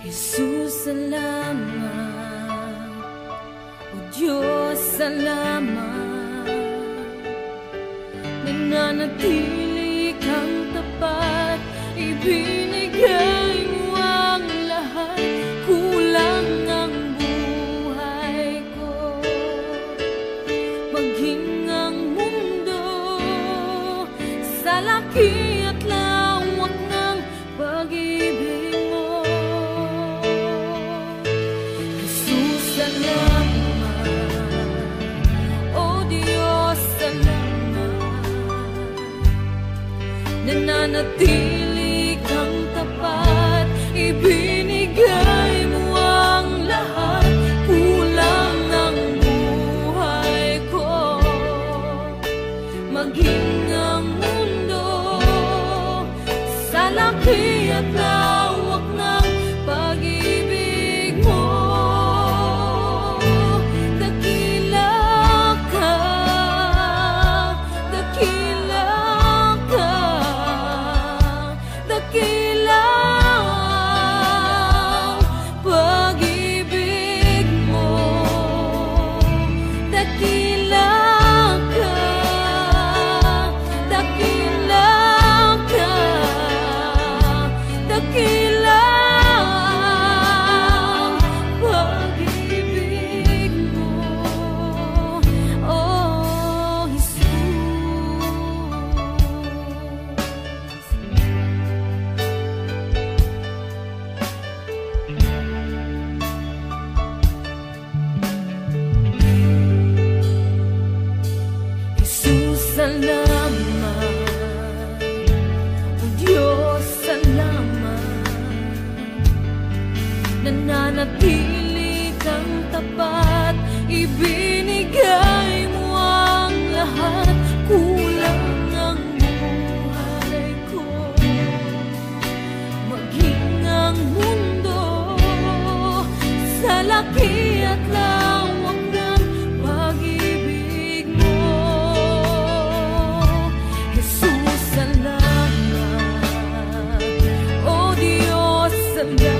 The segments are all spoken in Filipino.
Jesus, salamat. O Diyos, salamat. Nananatili kang tapat, ibinigay mo ang lahat. Kulang ang buhay ko, maging ang mundo sa laki at lawak ng pag-ibig mo. Jesus, salamat. O Diyos, salamat. Nananatili kang tapat, ibinigay mo ang lahat. Kulang ang buhay ko, maging ang mundo sa laki at lawak ng pag-ibig mo. Dakila ka, dakila ka, dakila ang pag-ibig mo. Dakila ka, dakila ka, dakila ang pag-ibig mo. Oh, Jesus. Jesus, salamat. O Diyos, salamat. Nananatili kang tapat, ibinigay mo ang lahat. Kulang ang buhay ko, maging ang mundo sa laki at lawak ng pag-ibig mo. Jesus, salamat. O Diyos, salamat.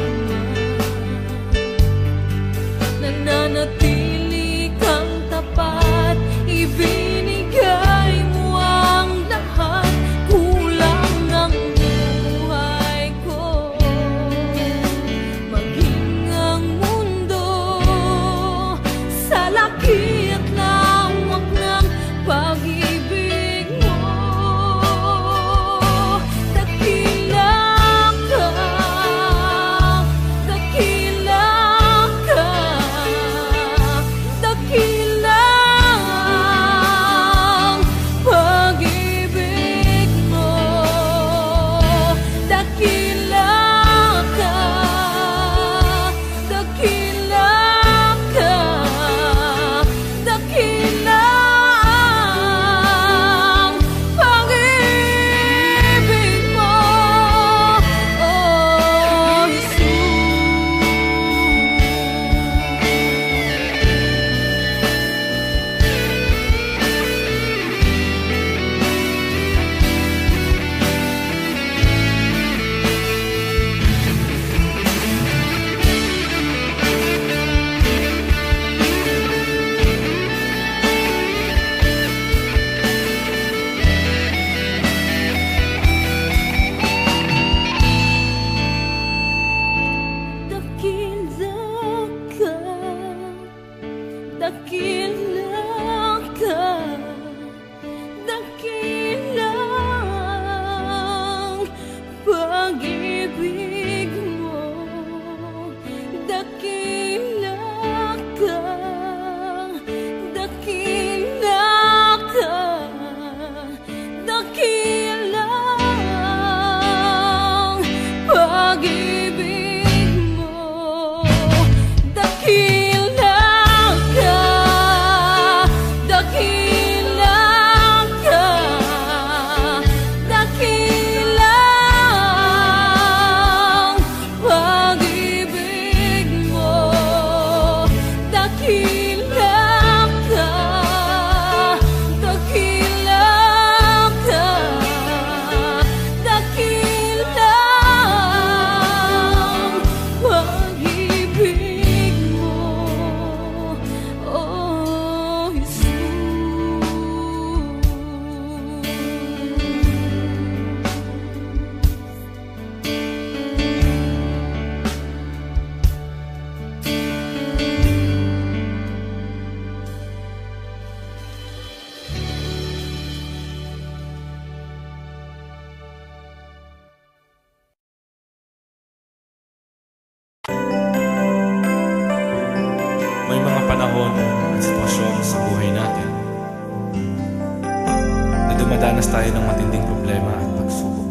Dumadanas tayo ng matinding problema at pagsubok.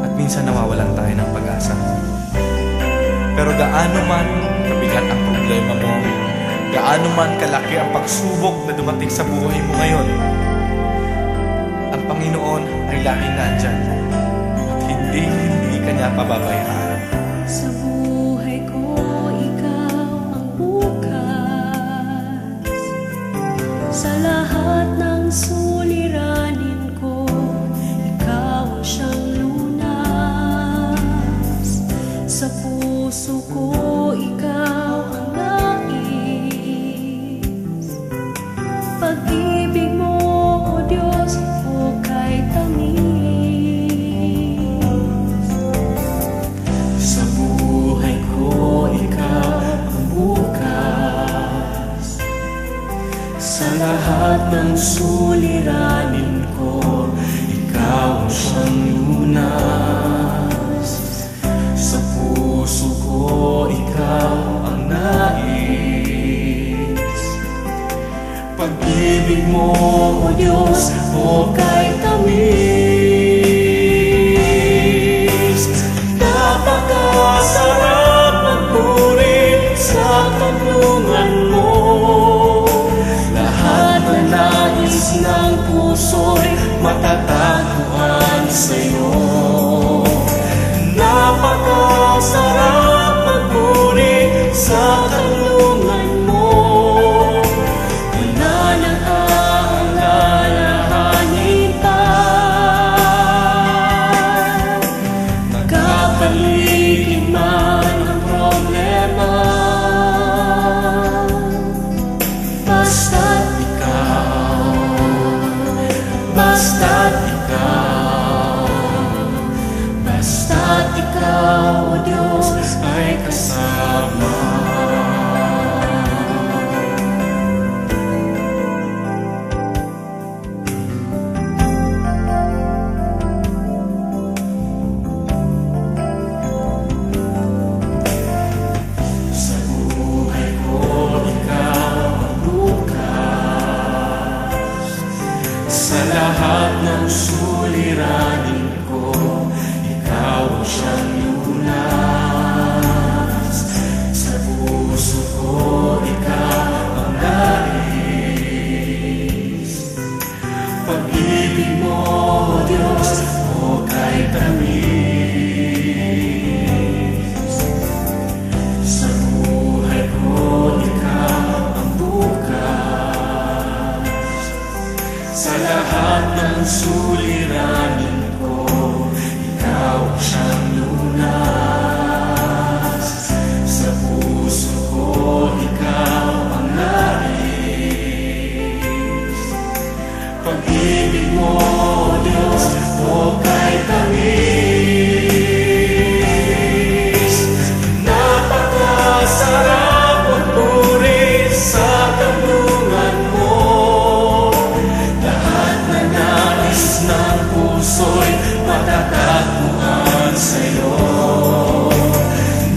At minsan nawawalan tayo ng pag-asa. Pero gaano man kabigat ang problema mo, gaano man kalaki ang pagsubok na dumating sa buhay mo ngayon, ang Panginoon ay laging nandyan at hindi ka niya pababayaan. Sa buhay ko, ikaw ang bukas. Sa lahat ng suliranin ko, ikaw ang siyang lunas. Sa puso ko, ikaw ang nais. Pag-ibig mo, O Diyos, hukay tamis. Sa buhay ko, ikaw ang bukas. Sa lahat ng suliranin ko, ikaw ang siyang lunas. Sa puso ko, ikaw ang nais. Pag-ibig mo, O Diyos, hukay tamis. Napakasarap magpuri sa tanungan mo. Lahat na nais ng puso'y matatagpuan sa'yo. Napakasarap magpuri sa tanungan mo. Wala nang aalalahanin pa. Nagkapaligid man ang problema, basta't ikaw, basta't ikaw, basta't ikaw, O Diyos, ay kasama. Sa buhay ko, ikaw ang bukas. Sa lahat ng suliranin ko, ikaw ang siyang lunas. Sa puso ko, ikaw ang nais. Pag-ibig mo, O Diyos, hukay tamis. Sa buhay ko, ikaw ang bukas. Sa lahat ng suliranin ko, ikaw ang siyang lunas. Sa puso ko, ikaw ang nais. Pag-ibig mo, O Diyos, hukay tamis. Napakasarap magpuri sa tanungan mo. Lahat na nais ng puso'y matatagpuan sa'yo.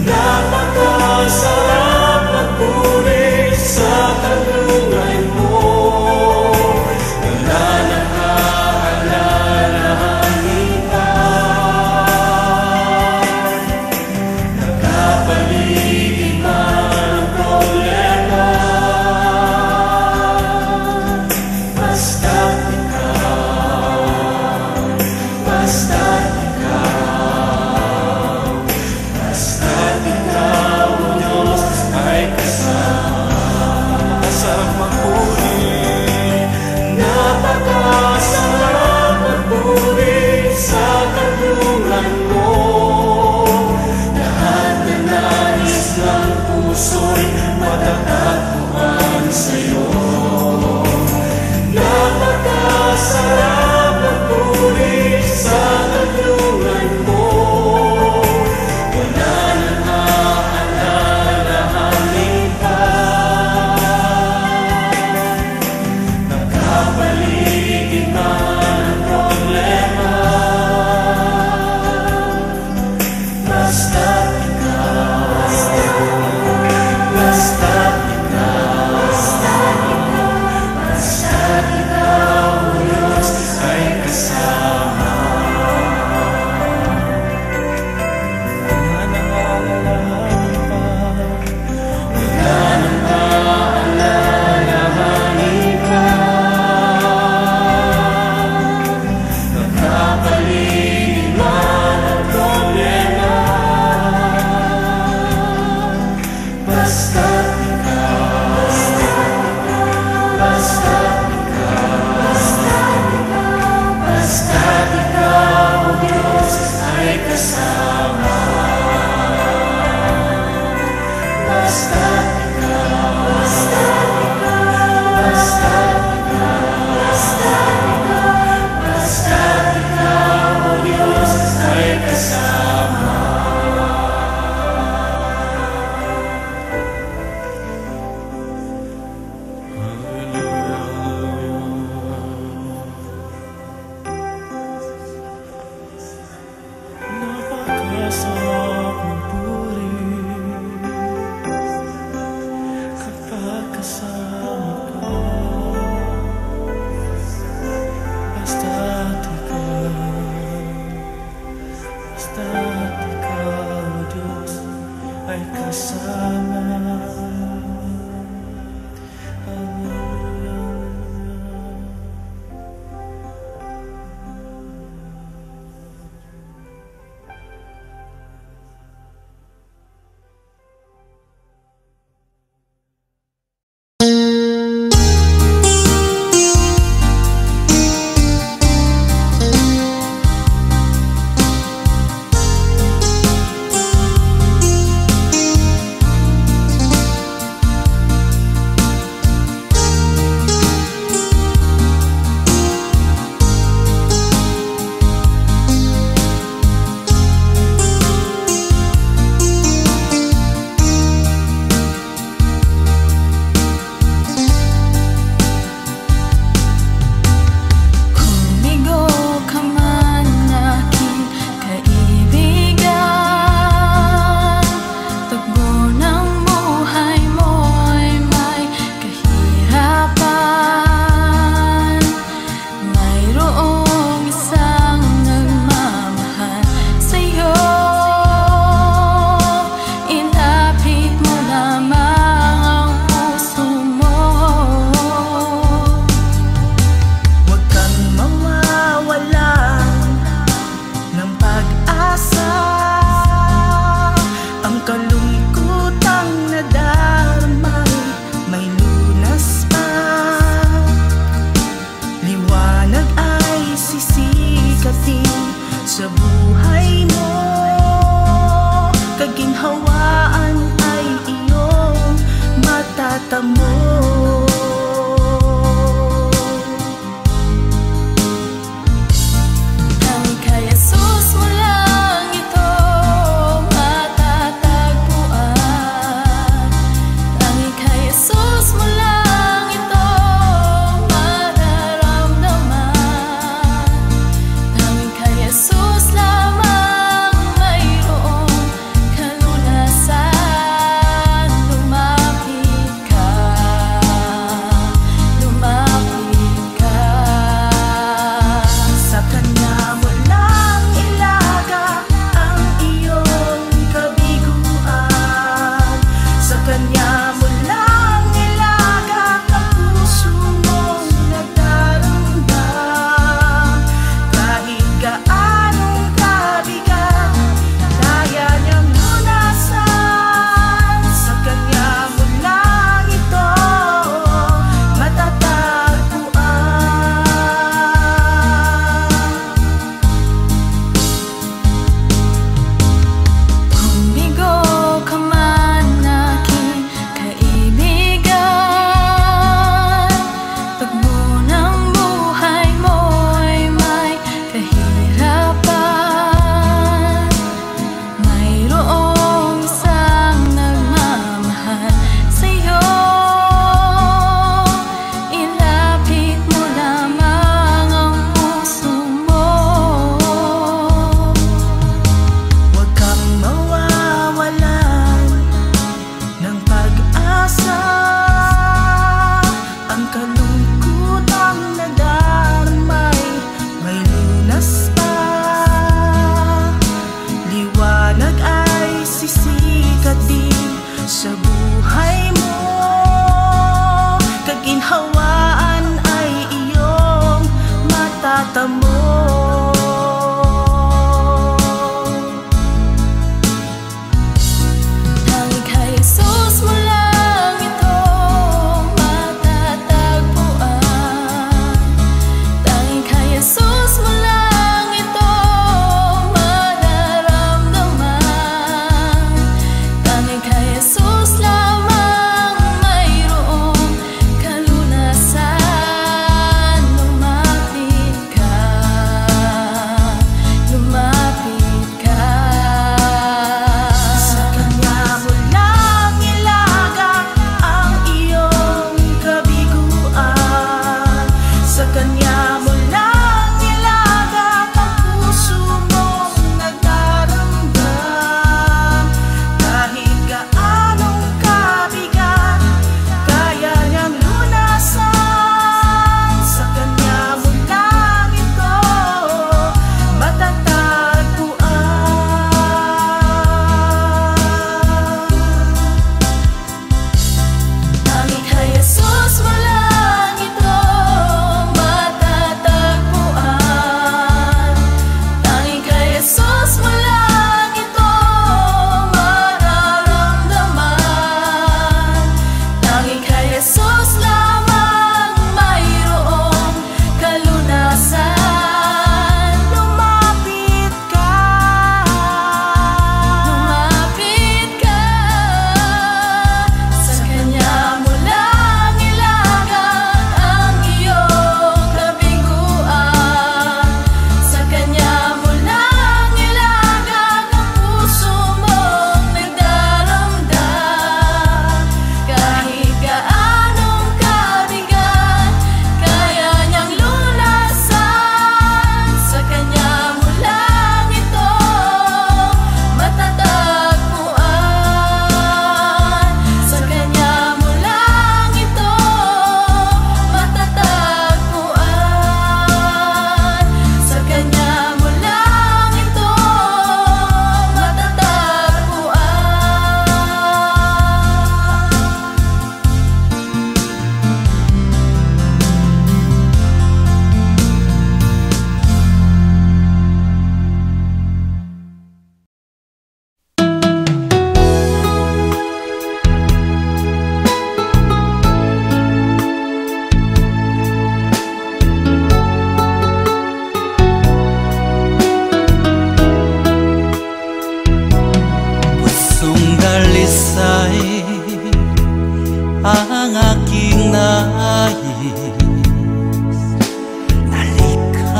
Napakasarap magpuri sa tanungan mo. Wala nang aalalahanin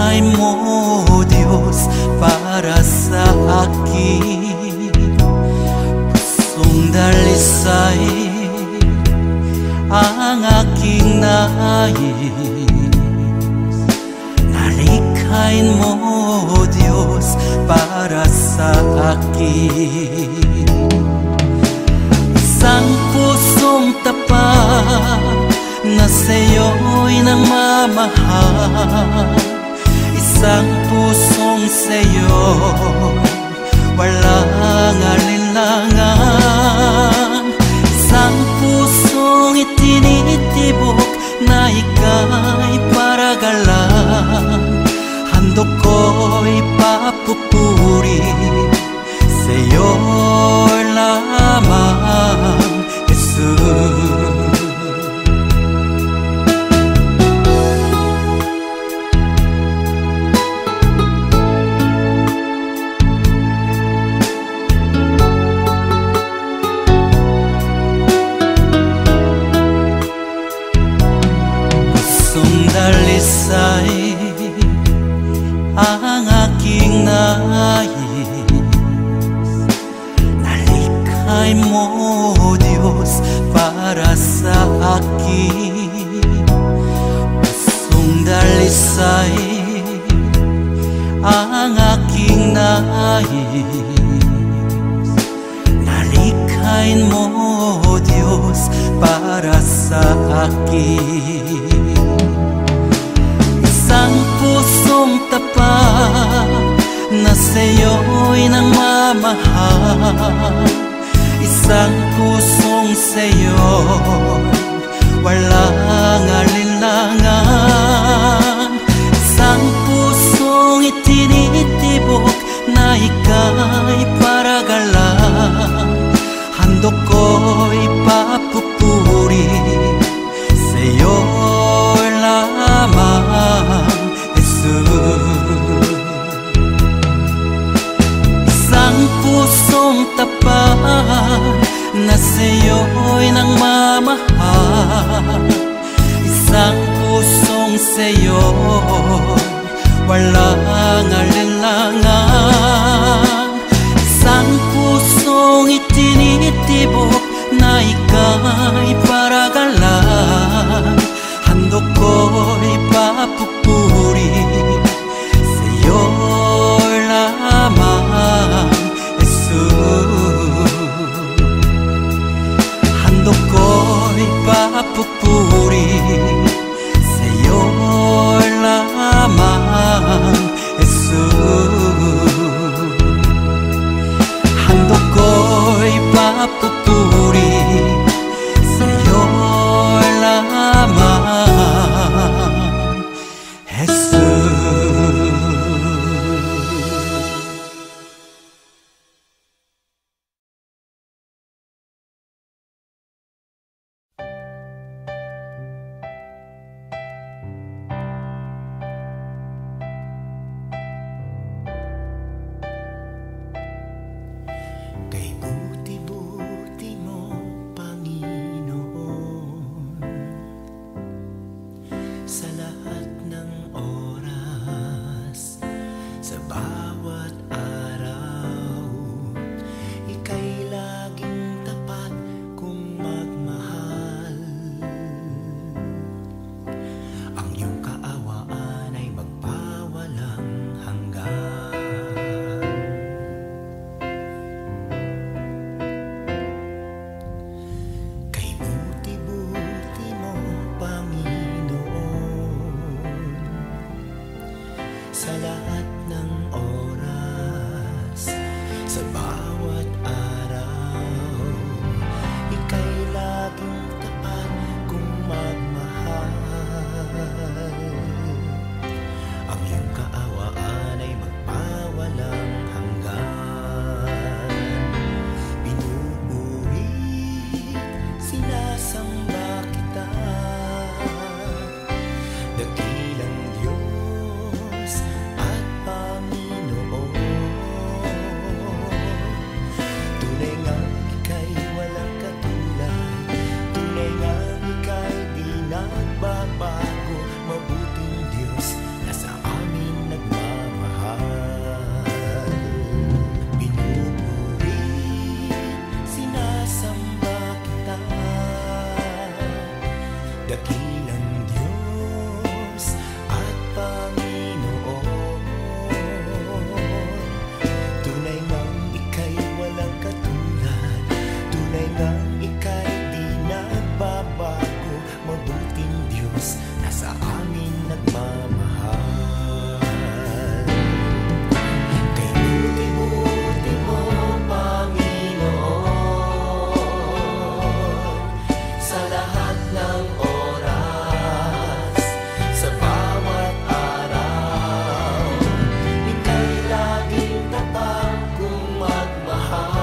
Nalikhain mo, Diyos, para sa akin. Pusong dalisay ang aking nais. Nalikhain mo, Diyos, para sa akin. Isang pusong tapat na sa'yo'y nagmamahal. Isang pusong sa'yo walang alinlangan. Isang pusong itinitibok na ika'y paragalan. Handog ko'y papupuri sa'yo lamang, Jesus. Dalisay ang aking nais. Nalikhain mo, Diyos, para sa akin. Pusong dalisay ang aking nais. Nalikhain mo, Diyos, para sa akin. Isang pusong tapat na sa'yo'y nagmamahal. Isang pusong sa'yo walang alinlangan. Isang pusong itinitibok na ika'y paragalan. Handog ko'y papupuri sa'yo lamang, Jesus. Isang pusong tapat na sa'yo'y nagmamahal. Isang pusong sa'yo walang alinlangan. Isang pusong itinitibok na ika'y paragalan. Handog ko'y papupuri sa'yo lamang, Jesus. Handog ko'y papupuri sa'yo lamang, Jesus. Handog ko'y papupuri sa'yo lamang, Jesus. Kay buti-buti mo, Panginoon, sa lahat ng oras, sa bawat araw, ika'y laging tapat kung magmahal. Ang iyong kaawaan ay magpawalang hanggan. Sa lahat ng oras, sa bawat araw, ika'y laging tapat kung magmahal. Ang iyong kaawaan ay magpawalang hanggan. Pinupuri, sinasamba kita, dakilang Diyos at Panginoon. Tunay nga ika'y walang katulad, tunay nga ika'y di nagbabago. Mabuting Diyos na sa amin nagmamahal. Kay buti-buti mo, Panginoon, sa lahat ng oras, sa bawat araw, ika'y laging tatag kong magmahal.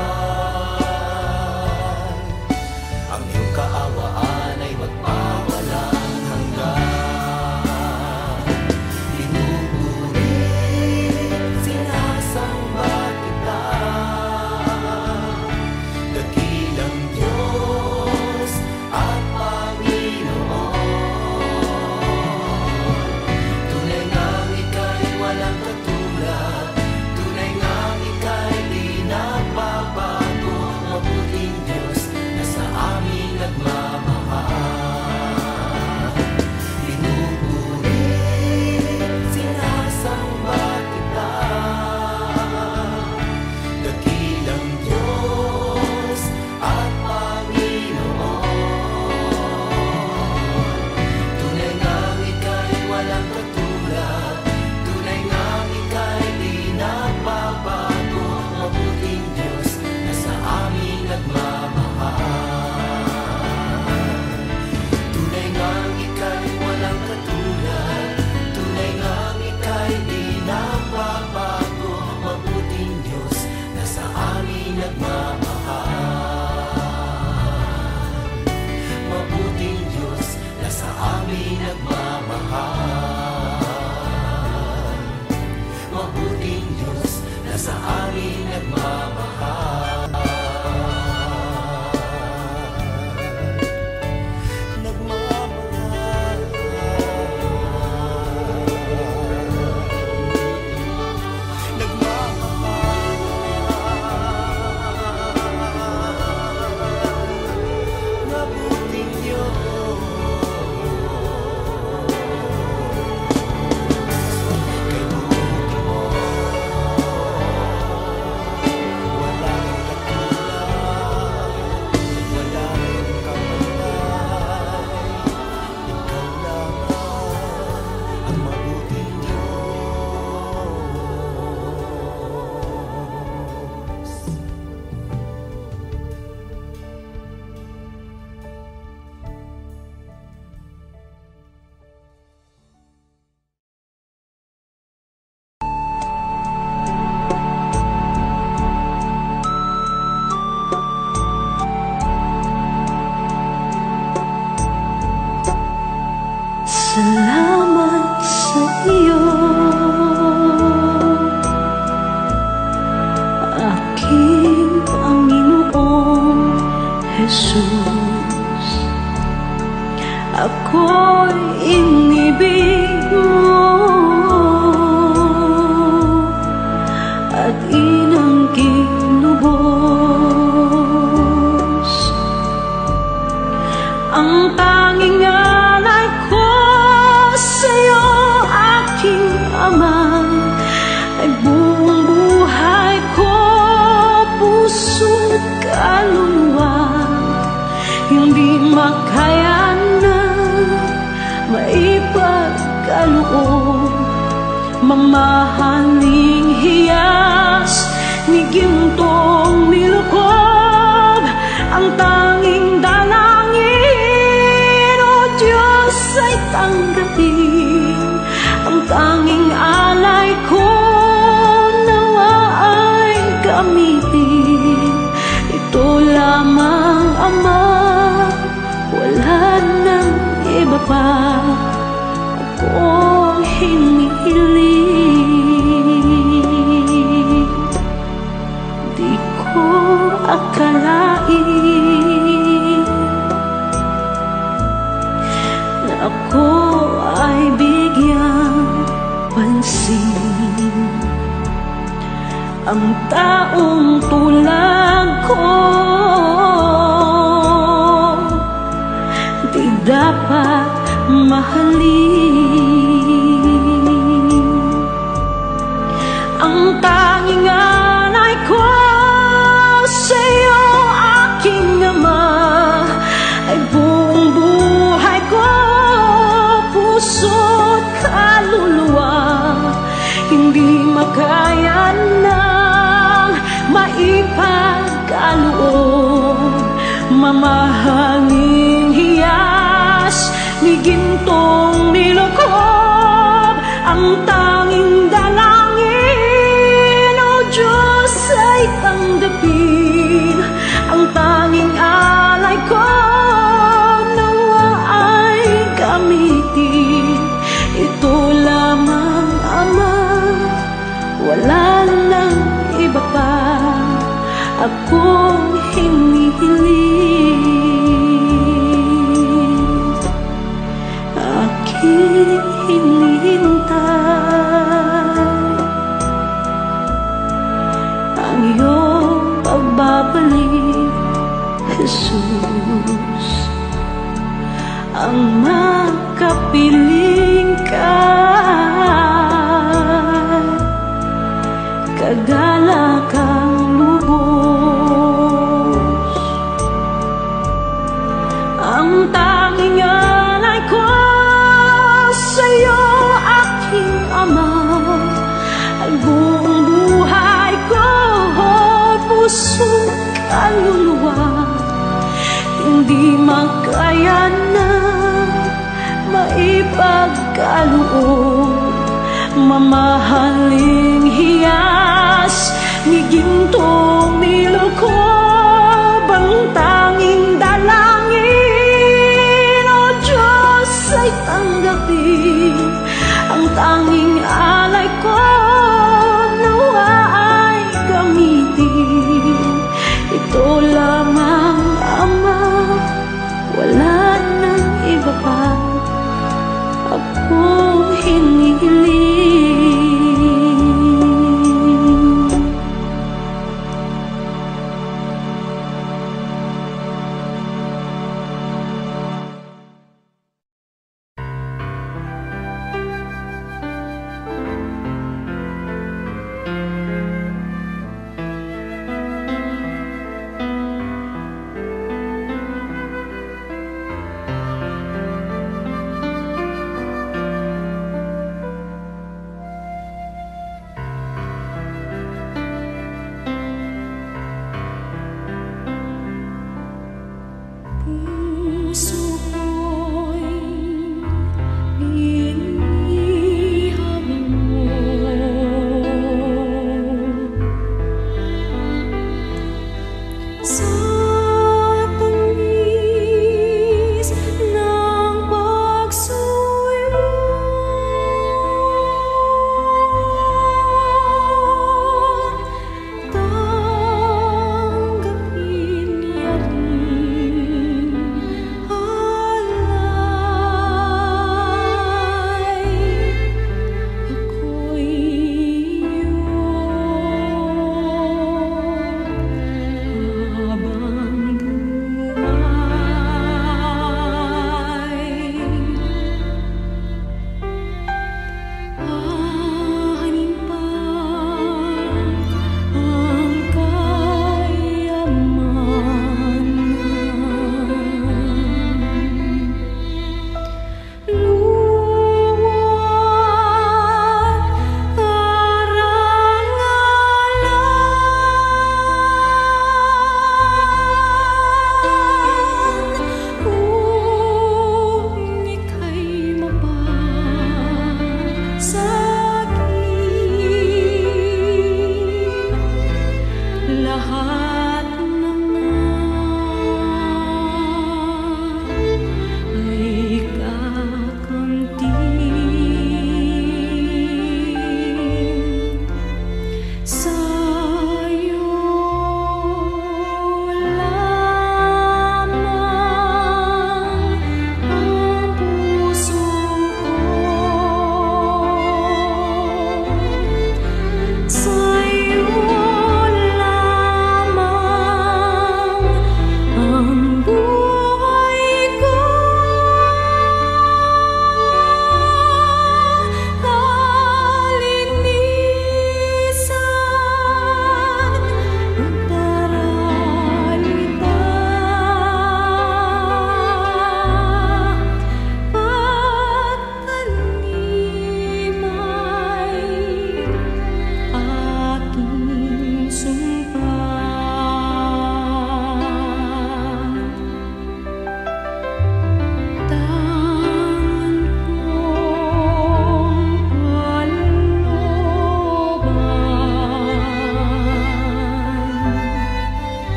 Ang iyong kaawaan ay magpawalang hanggan. Pinupuri, sinasamba kita, dakilang Diyos at Panginoon. Tunay ngang ika'y walang katulad, tunay ngang ika'y di nagbabago. Mabuting Diyos na sa amin nagmamahal. Pinupuri, sinasamba kita, dakilang Diyos at Panginoon. Tunay ngang ika'y walang katulad, tunay ngang ika'y di nagbabago. Mabuting Diyos na sa amin nagmamahal. Tunay ngang ika'y walang katulad, tunay ngang ika'y di nagbabago. Mabuting Diyos na sa amin nagmamahal. Mabuting Diyos na sa amin nagmamahal. Mabuting Diyos na sa amin nagmamahal. Nagmamahal. Nagmamahal. Mabuting Diyos. Kay buti mo, wala kang katulad, wala kang kamatay. Ikaw lamang ang mabuting Diyos. Salamat sa iyo, aking Panginoong Jesus. Ako'y inibig mo at inangging lubos. Ang tanging alay ko sa'yo, aking Ama, ay buong buhay ko, puso't kaluluwa. Hindi makaya na maipagkaloob, mamahaling hiyas ni gintong nilukob. Ang tanging dalangin, O Diyos, ay tanggapin. Ang tanging alay ko nawa ay gamitin. Ito lamang, Ama, wala nang iba pa akong hinihiling. Di ko akalain na ako ay bigyang pansin. Ang taong tulad ko di dapat mahalin. Ang tanging alay ko sa'yo, aking Ama, ay buong buhay ko, puso't makayanang maipagkaloob. Mamahaling hiyas ni gintong nilukob, ang tanging dalangin, O Diyos, ay tanggapin. Ang tanging alay ko nawa ay gamitin. Ito lamang, Ama, wala nang iba pa akong hinihiling. Aking hinihintay ang iyong pagbabalik, Jesus. Ang makapiling ka, kagalakang lubos. Ang tanging alay ko sa'yo, aking Ama, ay buong buhay ko, puso't kaluluwa. Hindi makayanang maipagkaloob. Mamahaling hiyas ni gintong nilukob, ang tanging dalangin, O Diyos, ay tanggapin. Ang tanging alay ko nawa ay gamitin. Ito lamang, Ama, wala nang iba pa akong hinihiling.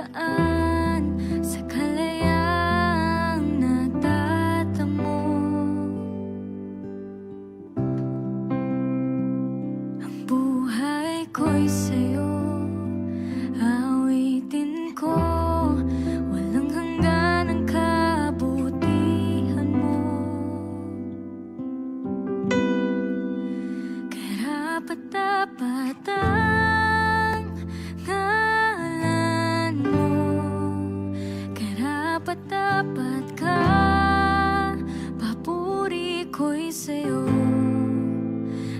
dumaan sa kalayaang natatamo. Ang buhay ko'y sa'yo, awitin ko, walang hanggan ang kabutihan mo. Karapat-dapat ang ngalan mo, karapat-dapat ka, papuri ko'y sa'yo.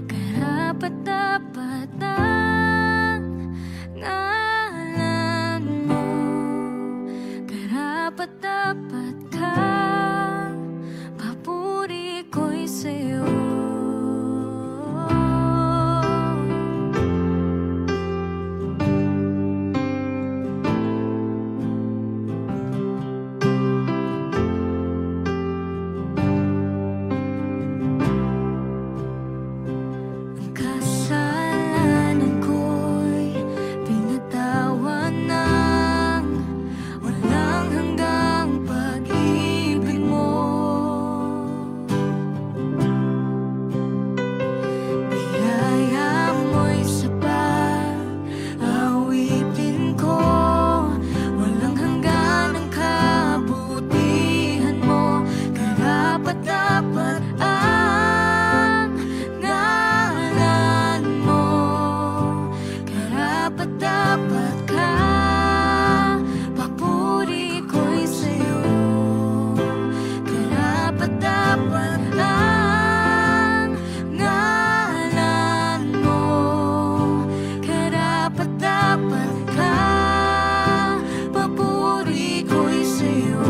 Karapat-dapat ang ngalan mo, karapat-dapat ka, papuri ko'y sa'yo. Ang kasalanan ko'y pinatawan ng walang hanggang pag-ibig mo. Biyaya mo'y sapat, awitin ko, walang hanggan ang kabutihan mo. Karapat-dapat ang ngalan mo, karapat-dapat ka, papuri ko'y sa'yo. Karapat-dapat ang ngalan mo, karapat-dapat ka, papuri ko'y sa'yo.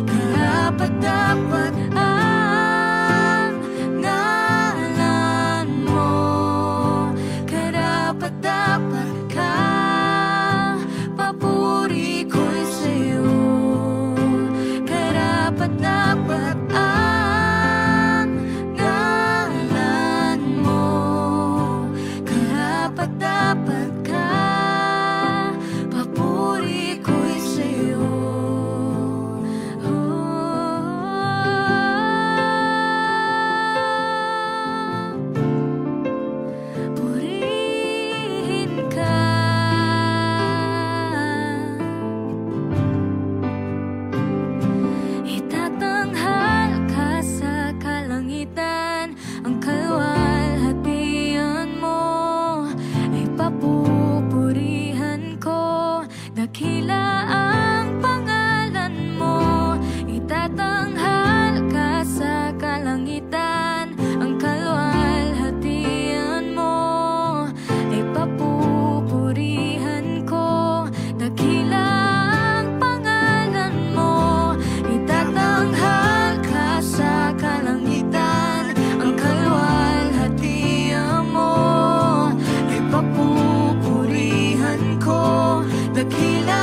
Karapat-dapat ang ngalan mo, karapat-dapat ka, papuri ko'y sa'yo. Karapat-dapat ang ngalan mo, karapat-dapat ka, papuri ko'y sa'yo. Purihin ka, itatanghal ka sa kalangitan, ang kalwalhatian mo ay papupurihan ko. Dakila ang pangalan mo, itatanghal ka sa kalangitan, ang kalwalhatian mo ay papupurihan ko. Dakila ang pangalan mo, itatanghal ka sa kalangitan, ang kalwalhatian mo ay papupurihan ko. Dakila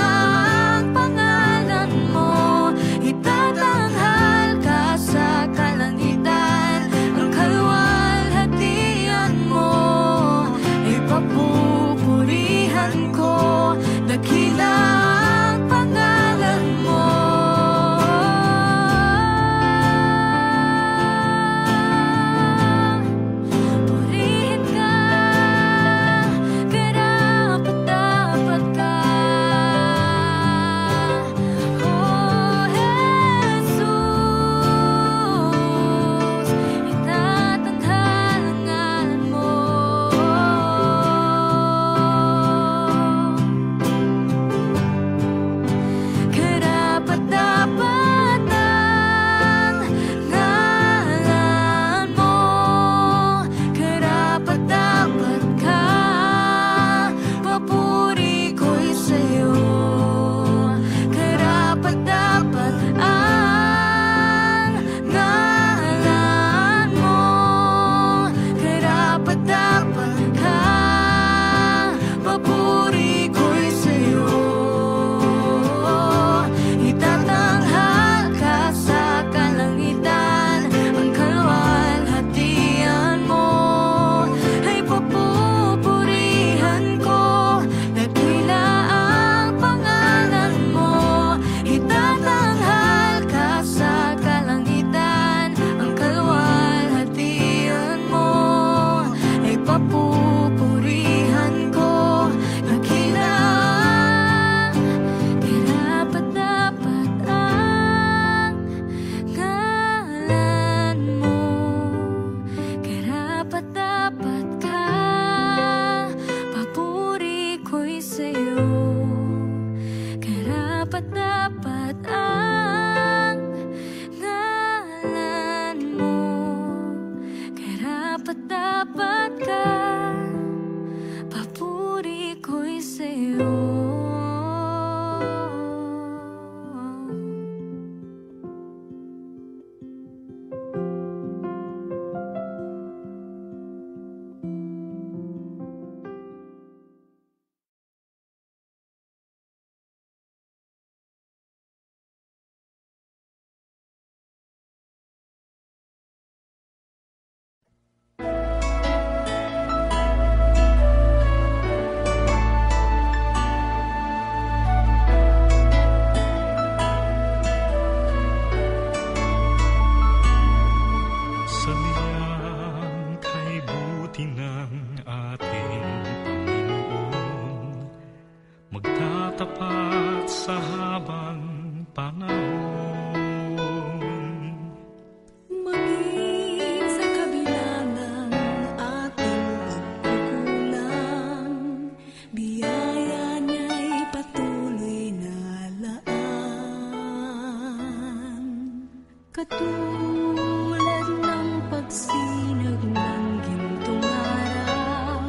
sa habang panahon. Maging sa kabila ng ating pagkukulang, biyaya niya'y patuloy na laan. Katulad ng pagsinag ng gintong araw,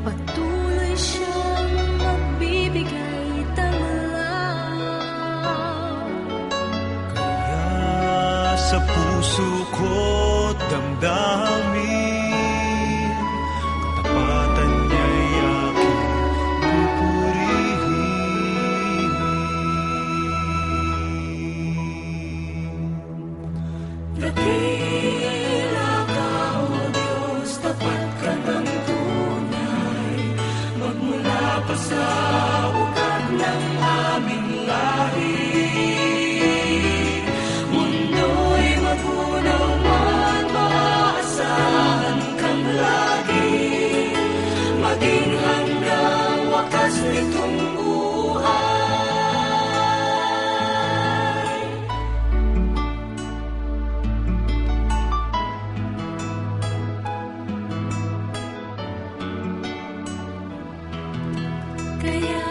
patuloy siyang magbibigay tanglaw. Kaya sa puso ko't damdamin, katapatan niya'y aking pupurihin. Dakila ka, O Diyos, tapat ka ng tunay, magmula pa sa ugat ng aming lahi. Mundo'y magunaw man, maaasahan kang lagi, maging hanggang wakas nitong buhay. Kaya,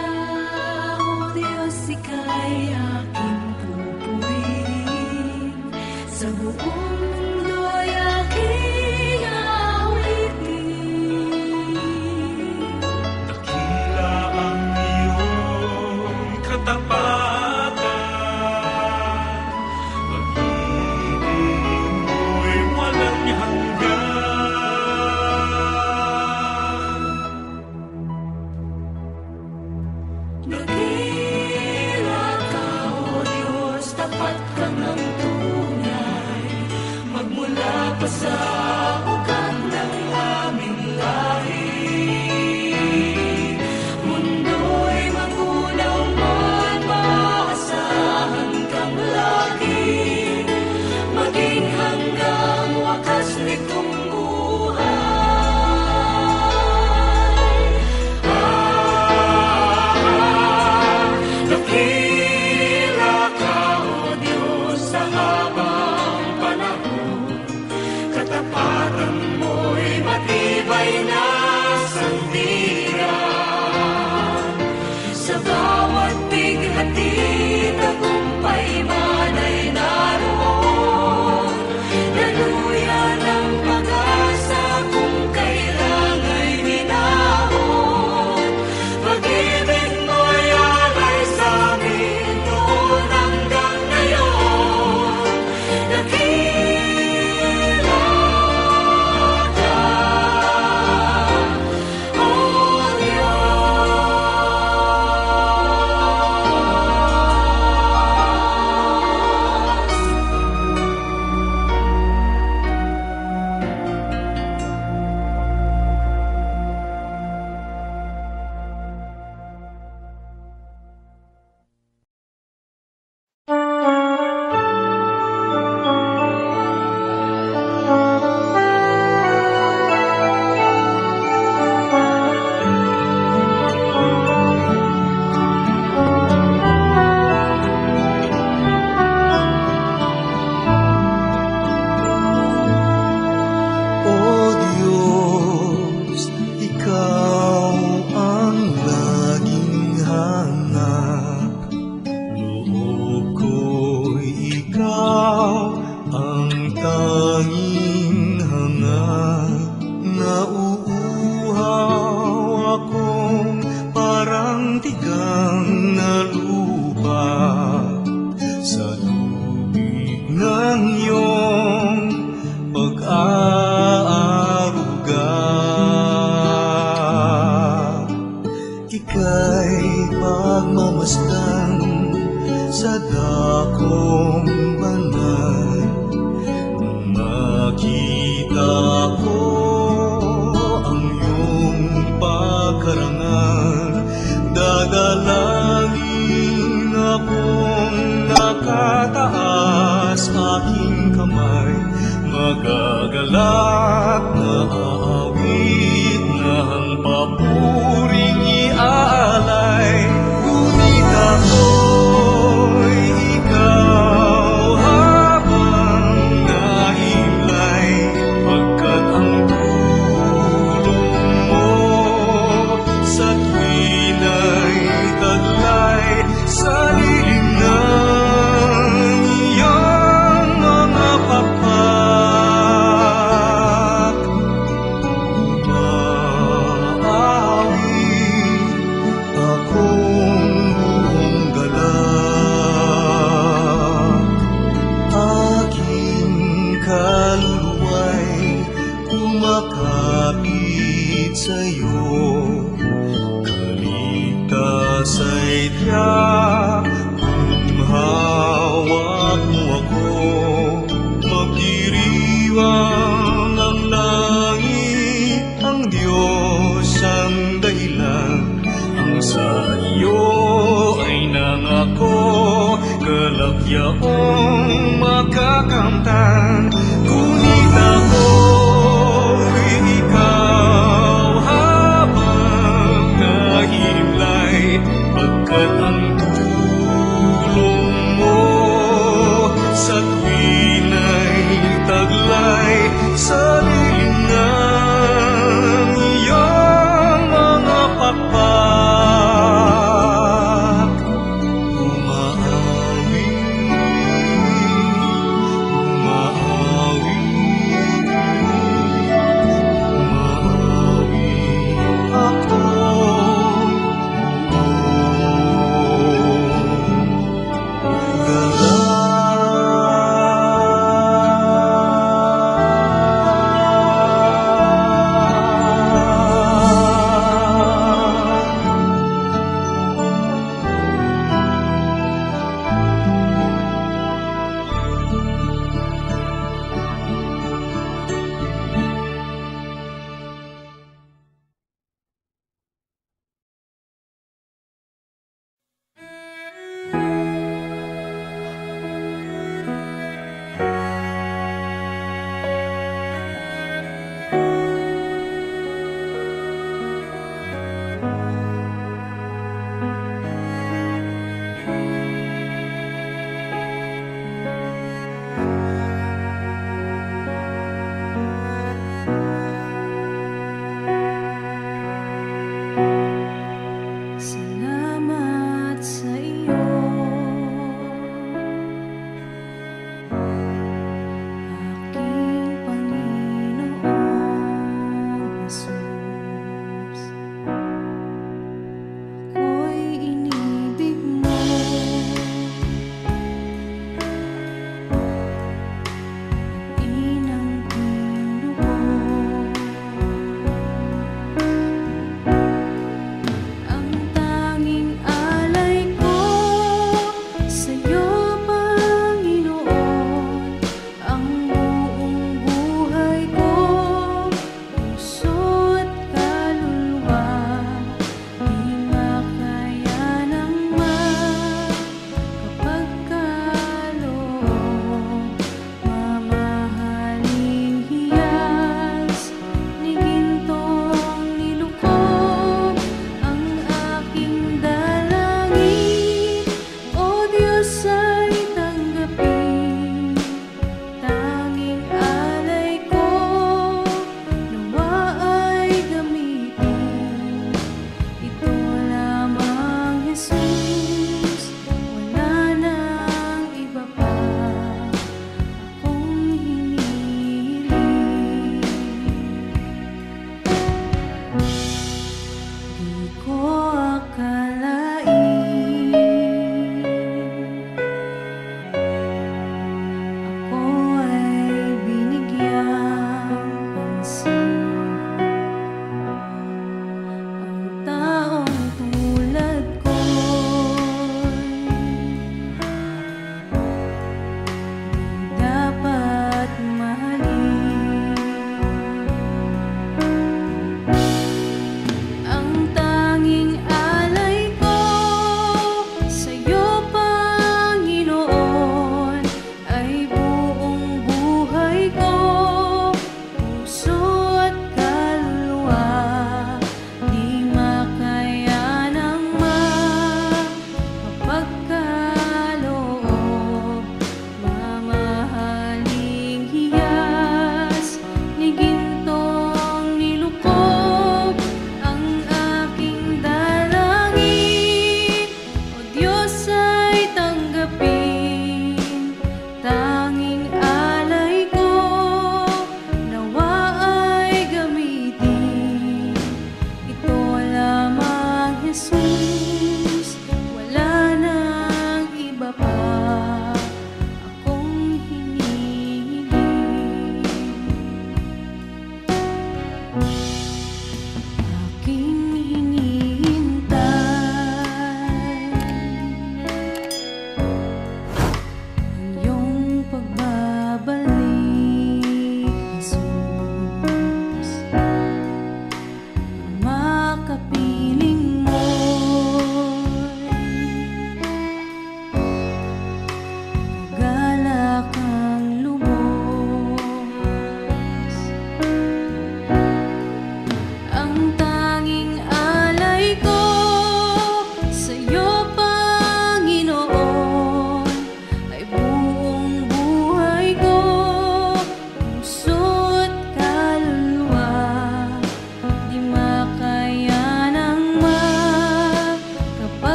O Diyos, ika'y aking pupurihin, sa buong mundo'y aking awitin. Dakila ang iyong katapatan, pag-ibig mo'y walang hanggan. Dakila ka, O Diyos, tapat ka ng tunay, magmula pa sa ugat ng aming lahi. Mundo'y magunaw man, maaasahan kang lagi, maging hanggang wakas nitong buhay. Dakila ka, O Diyos, sa habang panahon, katapatan mo'y matibay na sandigan. Sa bawat bighati, tagumpay man ay naroon, daluyan ng pag-asa kung kailan ay minahon. Pag-ibig mo'y alay sa amin noon hanggang ngayon. Dakila ka, O Diyos. O Diyos, Ikaw ang laging hanap. Loob ko'y Ikaw ang tanging hangad. Nauuhaw akong parang tigang na lupa sa lubig ng iyong pag-aaruga. Ika'y pagmamasdan sa dakong banal. Nung makita ko ang iyong pagkarangal, dadalangin akong nakataas aking kamay, magagalak na aawit ng papuring iaalay. Ngunit ako masaya kung hawak mo ako. Magdiriwang ang langit, ang Diyos ang dahilan. Ang sa iyo ay nangako, kalagyaong makakamtan.